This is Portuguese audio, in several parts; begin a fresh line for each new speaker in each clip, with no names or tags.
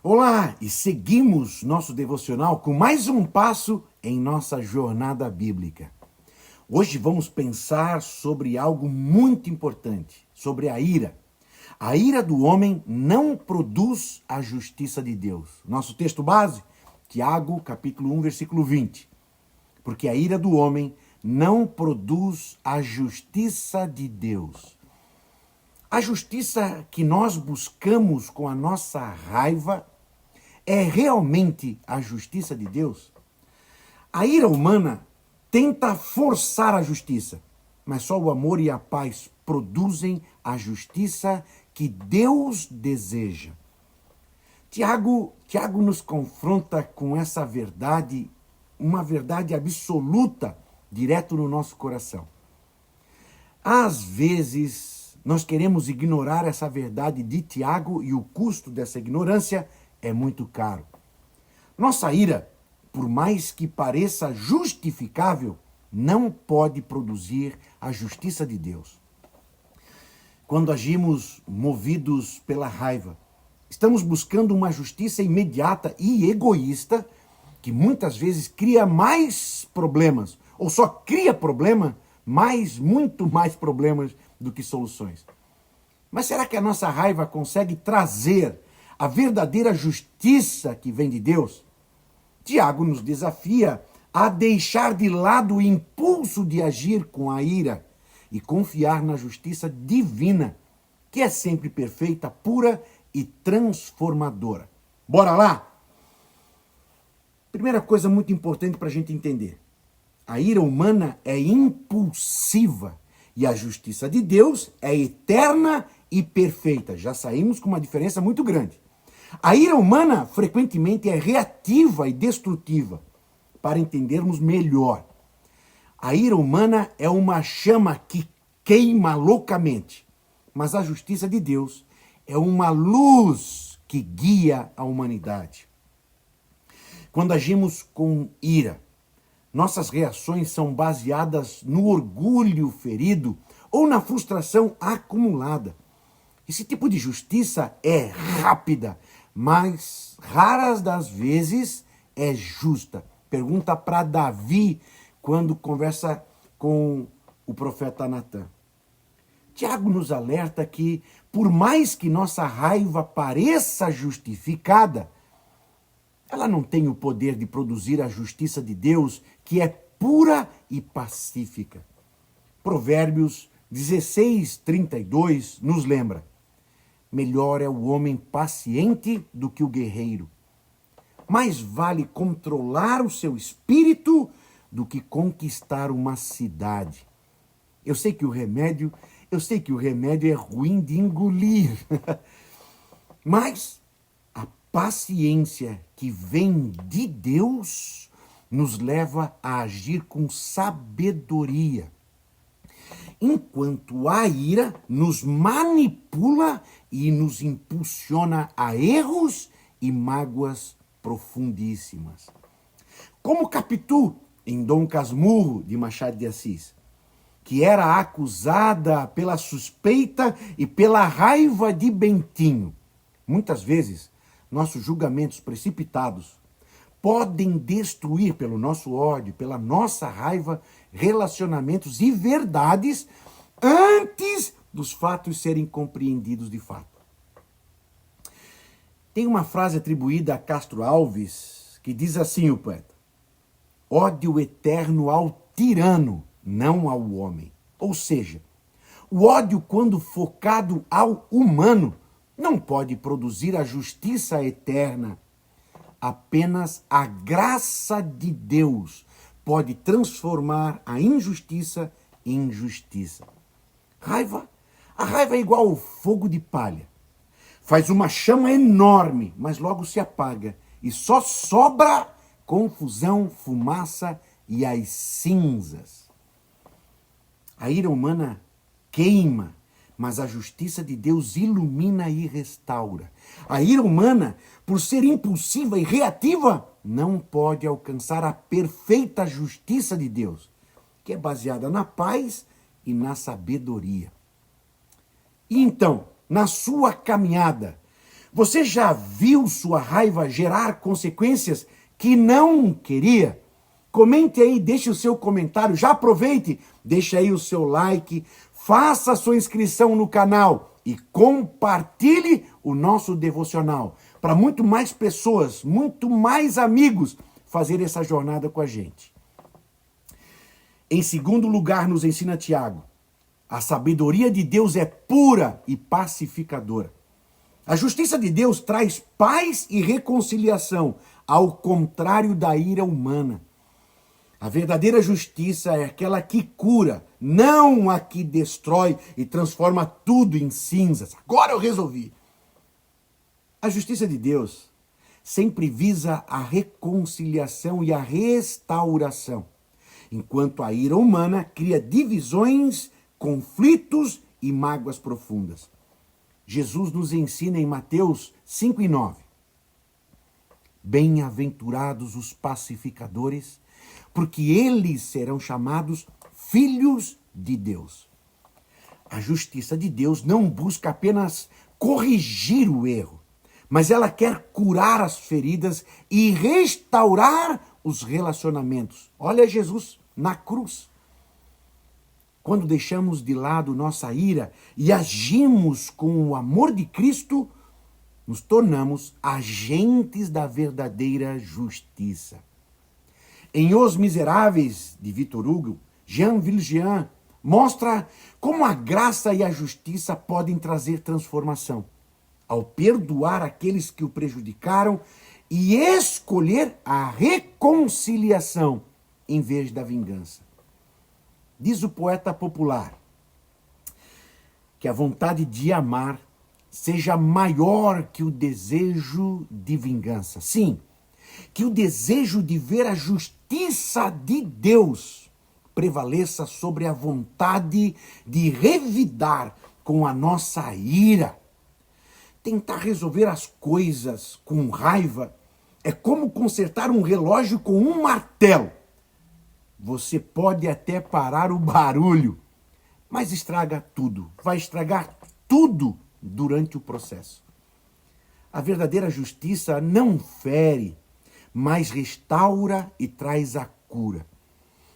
Olá, e seguimos nosso devocional com mais um passo em nossa jornada bíblica. Hoje vamos pensar sobre algo muito importante, sobre a ira. A ira do homem não produz a justiça de Deus. Nosso texto base, Tiago, capítulo 1, versículo 20. Porque a ira do homem não produz a justiça de Deus. A justiça que nós buscamos com a nossa raiva é realmente a justiça de Deus? A ira humana tenta forçar a justiça, mas só o amor e a paz produzem a justiça que Deus deseja. Tiago nos confronta com essa verdade, uma verdade absoluta, direto no nosso coração. Às vezes, nós queremos ignorar essa verdade de Tiago e o custo dessa ignorância é muito caro. Nossa ira, por mais que pareça justificável, não pode produzir a justiça de Deus. Quando agimos movidos pela raiva, estamos buscando uma justiça imediata e egoísta que muitas vezes cria mais problemas, ou só cria problema, muito mais problemas do que soluções. Mas será que a nossa raiva consegue trazer a verdadeira justiça que vem de Deus? Tiago nos desafia a deixar de lado o impulso de agir com a ira e confiar na justiça divina, que é sempre perfeita, pura e transformadora. Bora lá? Primeira coisa muito importante para a gente entender. A ira humana é impulsiva e a justiça de Deus é eterna e perfeita. Já saímos com uma diferença muito grande. A ira humana frequentemente é reativa e destrutiva. Para entendermos melhor, a ira humana é uma chama que queima loucamente, mas a justiça de Deus é uma luz que guia a humanidade. Quando agimos com ira, nossas reações são baseadas no orgulho ferido ou na frustração acumulada. Esse tipo de justiça é rápida, mas raras das vezes é justa. Pergunta para Davi quando conversa com o profeta Natan. Tiago nos alerta que, por mais que nossa raiva pareça justificada, ela não tem o poder de produzir a justiça de Deus, que é pura e pacífica. Provérbios 16:32 nos lembra: melhor é o homem paciente do que o guerreiro. Mais vale controlar o seu espírito do que conquistar uma cidade. Eu sei que o remédio é ruim de engolir. Mas a paciência que vem de Deus nos leva a agir com sabedoria. Enquanto a ira nos manipula e nos impulsiona a erros e mágoas profundíssimas. Como Capitu, em Dom Casmurro, de Machado de Assis, que era acusada pela suspeita e pela raiva de Bentinho. Muitas vezes, nossos julgamentos precipitados podem destruir, pelo nosso ódio, pela nossa raiva, relacionamentos e verdades antes dos fatos serem compreendidos de fato. Tem uma frase atribuída a Castro Alves que diz assim, o poeta: ódio eterno ao tirano, não ao homem. Ou seja, o ódio, quando focado ao humano, não pode produzir a justiça eterna. Apenas a graça de Deus pode transformar a injustiça em justiça. A raiva é igual ao fogo de palha. Faz uma chama enorme, mas logo se apaga. E só sobra confusão, fumaça e as cinzas. A ira humana queima, mas a justiça de Deus ilumina e restaura. A ira humana, por ser impulsiva e reativa, não pode alcançar a perfeita justiça de Deus, que é baseada na paz e na sabedoria. E então, na sua caminhada, Você já viu sua raiva gerar consequências que não queria? Comente aí, deixe o seu comentário, já aproveite, deixe aí o seu like, faça a sua inscrição no canal e compartilhe o nosso devocional para muito mais pessoas, muito mais amigos fazerem essa jornada com a gente. Em segundo lugar, nos ensina Tiago, a sabedoria de Deus é pura e pacificadora. A justiça de Deus traz paz e reconciliação, ao contrário da ira humana. A verdadeira justiça é aquela que cura, não a que destrói e transforma tudo em cinzas. Agora eu resolvi. A justiça de Deus sempre visa a reconciliação e a restauração, enquanto a ira humana cria divisões, conflitos e mágoas profundas. Jesus nos ensina em Mateus 5:9. Bem-aventurados os pacificadores, porque eles serão chamados filhos de Deus. A justiça de Deus não busca apenas corrigir o erro, mas ela quer curar as feridas e restaurar os relacionamentos. Olha Jesus na cruz. Quando deixamos de lado nossa ira e agimos com o amor de Cristo, nos tornamos agentes da verdadeira justiça. Em Os Miseráveis, de Victor Hugo, Jean Valjean mostra como a graça e a justiça podem trazer transformação, ao perdoar aqueles que o prejudicaram e escolher a reconciliação em vez da vingança. Diz o poeta popular que a vontade de amar seja maior que o desejo de vingança. Sim, que o desejo de ver a justiça de Deus prevaleça sobre a vontade de revidar com a nossa ira. Tentar resolver as coisas com raiva é como consertar um relógio com um martelo. Você pode até parar o barulho, mas estraga tudo. Vai estragar tudo durante o processo. A verdadeira justiça não fere, mas restaura e traz a cura.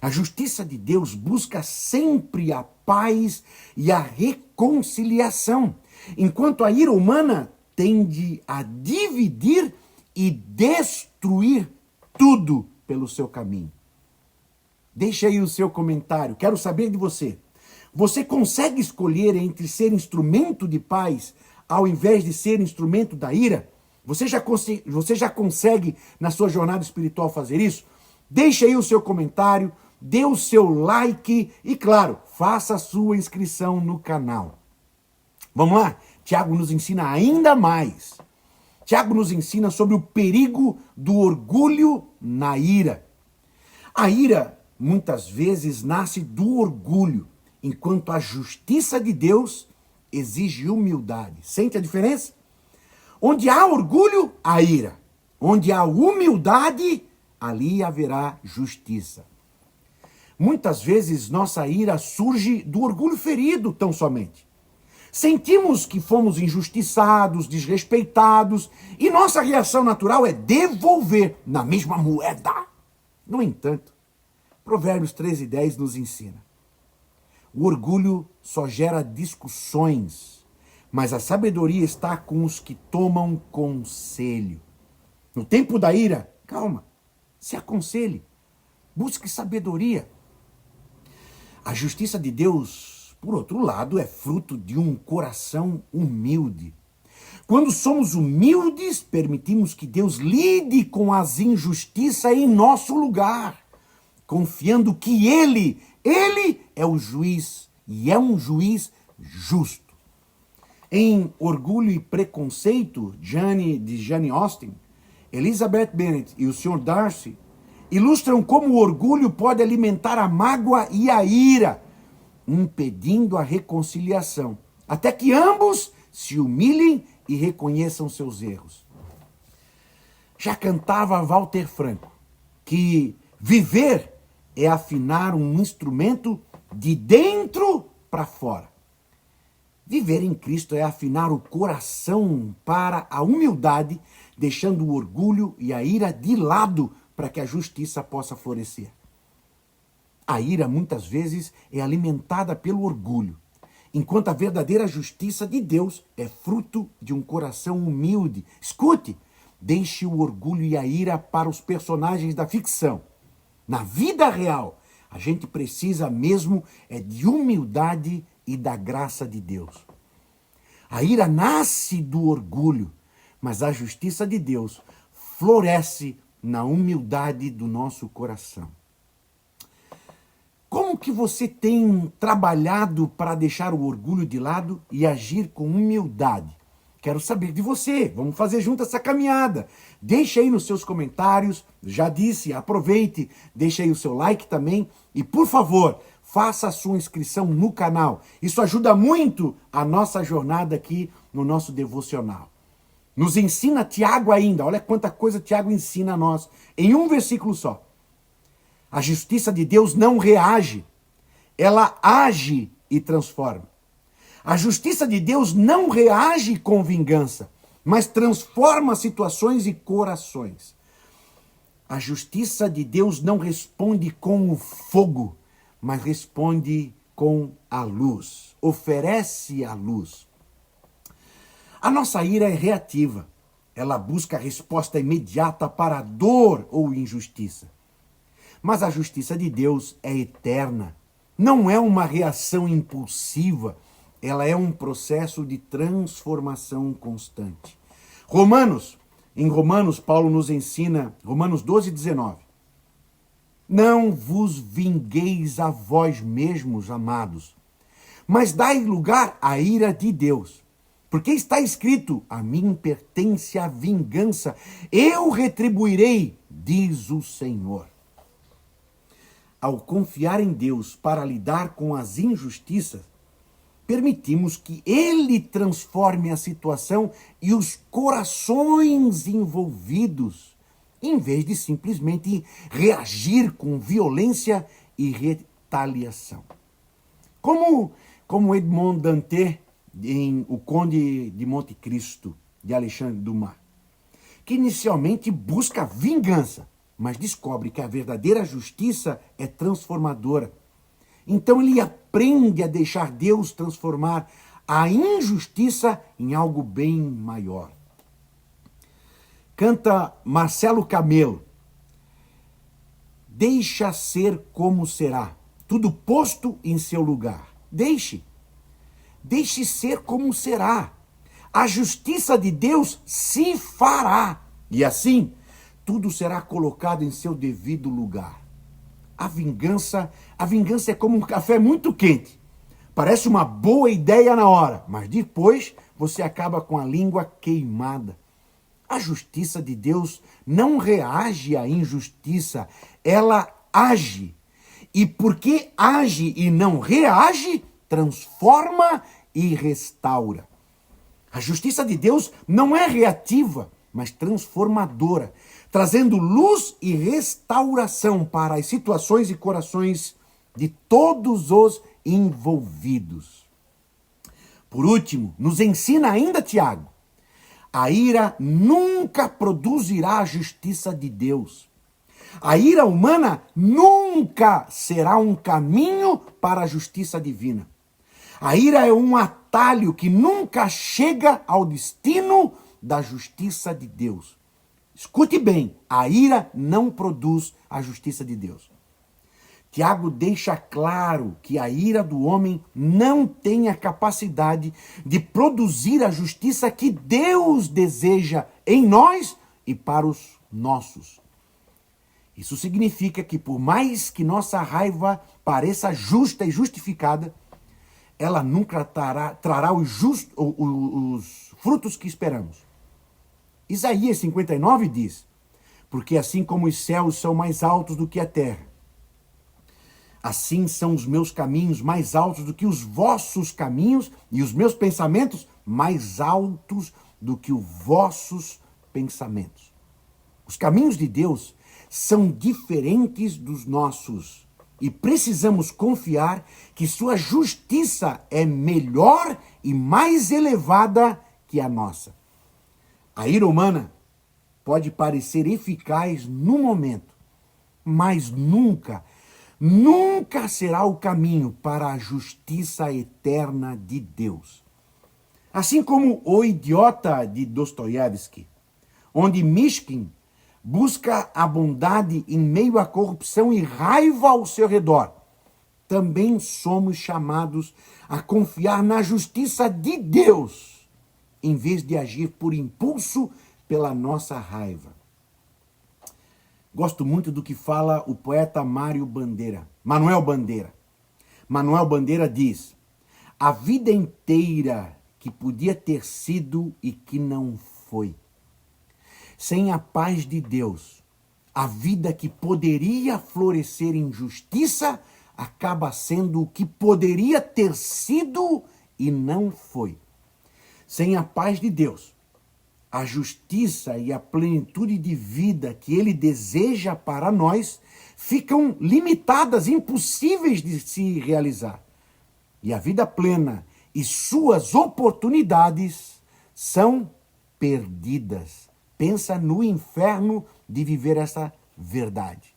A justiça de Deus busca sempre a paz e a reconciliação, enquanto a ira humana tende a dividir e destruir tudo pelo seu caminho. Deixe aí o seu comentário, quero saber de você. Você consegue escolher entre ser instrumento de paz ao invés de ser instrumento da ira? Você já consegue na sua jornada espiritual fazer isso? Deixe aí o seu comentário, dê o seu like e, claro, faça a sua inscrição no canal. Vamos lá? Tiago nos ensina ainda mais. Tiago nos ensina sobre o perigo do orgulho na ira. A ira muitas vezes nasce do orgulho, enquanto a justiça de Deus exige humildade. Sente a diferença? Onde há orgulho, há ira. Onde há humildade, ali haverá justiça. Muitas vezes nossa ira surge do orgulho ferido, tão somente. Sentimos que fomos injustiçados, desrespeitados, e nossa reação natural é devolver na mesma moeda. No entanto, Provérbios 13:10 nos ensina: o orgulho só gera discussões, mas a sabedoria está com os que tomam conselho. No tempo da ira, calma, se aconselhe, busque sabedoria. A justiça de Deus, por outro lado, é fruto de um coração humilde. Quando somos humildes, permitimos que Deus lide com as injustiças em nosso lugar, confiando que Ele é o juiz e é um juiz justo. Em Orgulho e Preconceito, de Jane Austen, Elizabeth Bennet e o Sr. Darcy ilustram como o orgulho pode alimentar a mágoa e a ira, impedindo a reconciliação, até que ambos se humilhem e reconheçam seus erros. Já cantava Walter Franco que viver é afinar um instrumento de dentro para fora. Viver em Cristo é afinar o coração para a humildade, deixando o orgulho e a ira de lado para que a justiça possa florescer. A ira, muitas vezes, é alimentada pelo orgulho, enquanto a verdadeira justiça de Deus é fruto de um coração humilde. Escute, deixe o orgulho e a ira para os personagens da ficção. Na vida real, a gente precisa mesmo de humildade e da graça de Deus. A ira nasce do orgulho, mas a justiça de Deus floresce na humildade do nosso coração. Como que você tem trabalhado para deixar o orgulho de lado e agir com humildade? Quero saber de você. Vamos fazer junto essa caminhada. Deixe aí nos seus comentários. Já disse, aproveite. Deixe aí o seu like também. E, por favor, faça a sua inscrição no canal. Isso ajuda muito a nossa jornada aqui no nosso devocional. Nos ensina Tiago ainda. Olha quanta coisa Tiago ensina a nós. Em um versículo só. A justiça de Deus não reage. Ela age e transforma. A justiça de Deus não reage com vingança, mas transforma situações e corações. A justiça de Deus não responde com o fogo, mas responde com a luz. Oferece a luz. A nossa ira é reativa. Ela busca a resposta imediata para a dor ou injustiça. Mas a justiça de Deus é eterna. Não é uma reação impulsiva. Ela é um processo de transformação constante. Em Romanos, Paulo nos ensina, Romanos 12, 19. Não vos vingueis a vós mesmos, amados, mas dai lugar à ira de Deus. Porque está escrito, a mim pertence a vingança, eu retribuirei, diz o Senhor. Ao confiar em Deus para lidar com as injustiças, permitimos que Ele transforme a situação e os corações envolvidos, em vez de simplesmente reagir com violência e retaliação. Como Edmond Dantes, em O Conde de Monte Cristo, de Alexandre Dumas, que inicialmente busca vingança, mas descobre que a verdadeira justiça é transformadora. Então ele aprende a deixar Deus transformar a injustiça em algo bem maior. Canta Marcelo Camelo. Deixa ser como será, tudo posto em seu lugar. Deixe ser como será. A justiça de Deus se fará. E assim, tudo será colocado em seu devido lugar. A vingança é como um café muito quente. Parece uma boa ideia na hora, mas depois você acaba com a língua queimada. A justiça de Deus não reage à injustiça, ela age. E porque age e não reage, transforma e restaura. A justiça de Deus não é reativa, mas transformadora, trazendo luz e restauração para as situações e corações de todos os envolvidos. Por último, nos ensina ainda Tiago, a ira nunca produzirá a justiça de Deus. A ira humana nunca será um caminho para a justiça divina. A ira é um atalho que nunca chega ao destino da justiça de Deus. Escute bem, a ira não produz a justiça de Deus. Tiago deixa claro que a ira do homem não tem a capacidade de produzir a justiça que Deus deseja em nós e para os nossos. Isso significa que por mais que nossa raiva pareça justa e justificada, ela nunca trará os frutos que esperamos. Isaías 59 diz, porque assim como os céus são mais altos do que a terra, assim são os meus caminhos mais altos do que os vossos caminhos e os meus pensamentos mais altos do que os vossos pensamentos. Os caminhos de Deus são diferentes dos nossos. e precisamos confiar que sua justiça é melhor e mais elevada que a nossa. A ira humana pode parecer eficaz no momento, mas nunca será o caminho para a justiça eterna de Deus. Assim como O Idiota de Dostoiévski, onde Mishkin busca a bondade em meio à corrupção e raiva ao seu redor, também somos chamados a confiar na justiça de Deus, em vez de agir por impulso pela nossa raiva. Gosto muito do que fala o poeta Manuel Bandeira. Manuel Bandeira diz: a vida inteira que podia ter sido e que não foi. Sem a paz de Deus, a vida que poderia florescer em justiça acaba sendo o que poderia ter sido e não foi. Sem a paz de Deus, a justiça e a plenitude de vida que Ele deseja para nós ficam limitadas, impossíveis de se realizar. E a vida plena e suas oportunidades são perdidas. Pensa no inferno de viver essa verdade.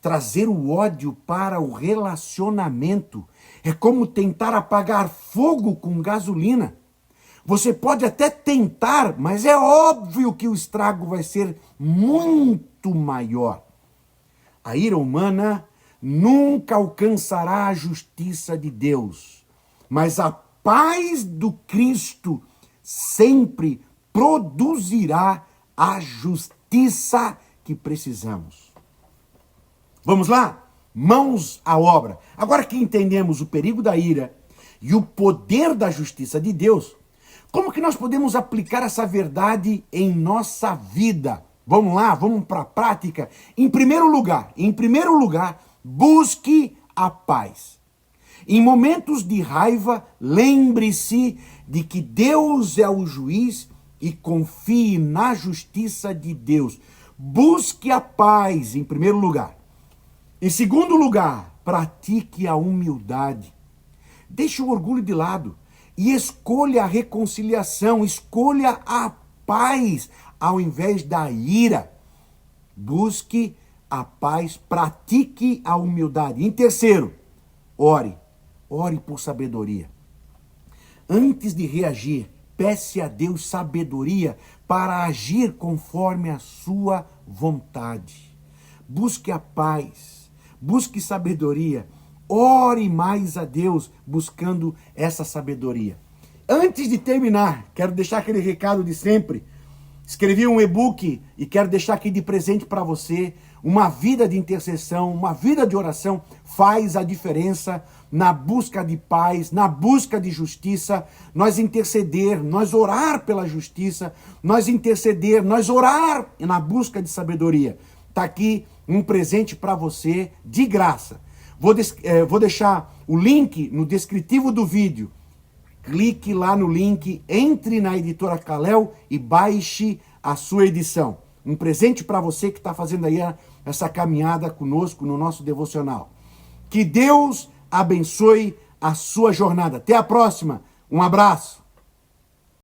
Trazer o ódio para o relacionamento é como tentar apagar fogo com gasolina. Você pode até tentar, mas é óbvio que o estrago vai ser muito maior. A ira humana nunca alcançará a justiça de Deus, mas a paz do Cristo sempre produzirá a justiça que precisamos. Vamos lá? Mãos à obra. Agora que entendemos o perigo da ira e o poder da justiça de Deus, como que nós podemos aplicar essa verdade em nossa vida? Vamos lá, vamos para a prática. Em primeiro lugar, busque a paz. Em momentos de raiva, lembre-se de que Deus é o juiz e confie na justiça de Deus. Busque a paz, em primeiro lugar. Em segundo lugar, pratique a humildade. Deixe o orgulho de lado e escolha a reconciliação, escolha a paz ao invés da ira. Busque a paz, pratique a humildade. Em terceiro, ore por sabedoria. Antes de reagir, peça a Deus sabedoria para agir conforme a sua vontade. Busque a paz, busque sabedoria, ore mais a Deus buscando essa sabedoria. Antes de terminar, quero deixar aquele recado de sempre. Escrevi um e-book e quero deixar aqui de presente para você. Uma vida de intercessão, uma vida de oração faz a diferença na busca de paz, na busca de justiça. Nós interceder, nós orar pela justiça, nós interceder, nós orar na busca de sabedoria. Está aqui um presente para você de graça. Vou deixar o link no descritivo do vídeo. Clique lá no link, entre na editora Kalel e baixe a sua edição. Um presente para você que está fazendo aí essa caminhada conosco no nosso devocional. Que Deus abençoe a sua jornada. Até a próxima. Um abraço.